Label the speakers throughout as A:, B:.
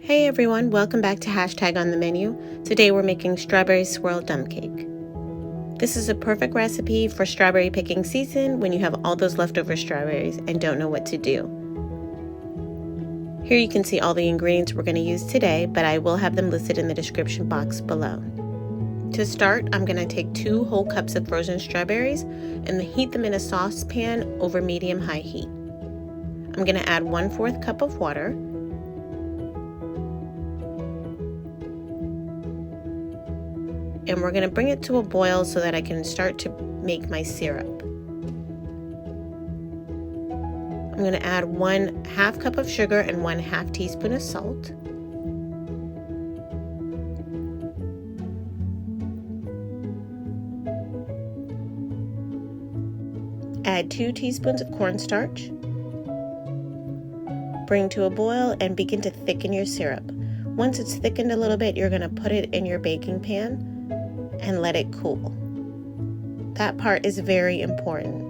A: Hey everyone, welcome back to Hashtag on the Menu. Today we're making strawberry swirl dump cake. This is a perfect recipe for strawberry picking season when you have all those leftover strawberries and don't know what to do. Here you can see all the ingredients we're going to use today, but I will have them listed in the description box below. To start, I'm going to take 2 whole cups of frozen strawberries and heat them in a saucepan over medium-high heat. I'm going to add 1/4 cup of water. And we're going to bring it to a boil so that I can start to make my syrup. I'm going to add 1/2 cup of sugar and 1/2 teaspoon of salt. Add 2 teaspoons of cornstarch. Bring to a boil and begin to thicken your syrup. Once it's thickened a little bit, you're going to put it in your baking pan and let it cool. That part is very important.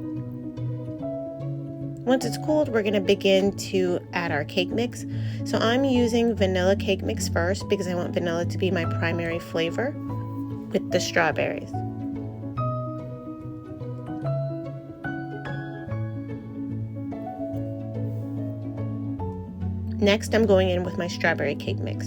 A: Once it's cooled, we're going to begin to add our cake mix. So I'm using vanilla cake mix first because I want vanilla to be my primary flavor with the strawberries. Next, I'm going in with my strawberry cake mix.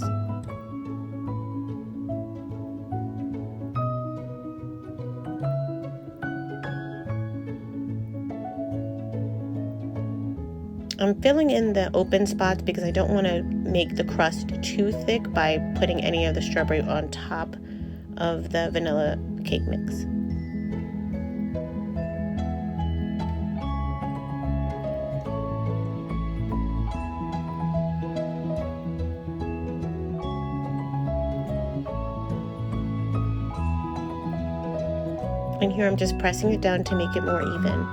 A: I'm filling in the open spots because I don't want to make the crust too thick by putting any of the strawberry on top of the vanilla cake mix. And here I'm just pressing it down to make it more even.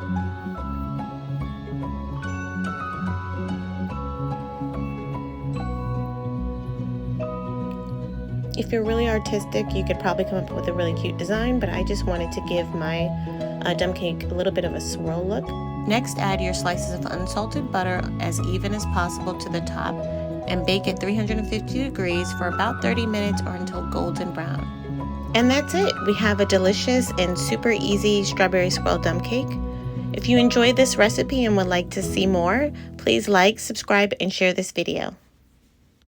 A: If you're really artistic, you could probably come up with a really cute design, but I just wanted to give my dump cake a little bit of a swirl look. Next, add your slices of unsalted butter as even as possible to the top and bake at 350 degrees for about 30 minutes or until golden brown. And that's it. We have a delicious and super easy strawberry swirl dump cake. If you enjoyed this recipe and would like to see more, please like, subscribe, and share this video.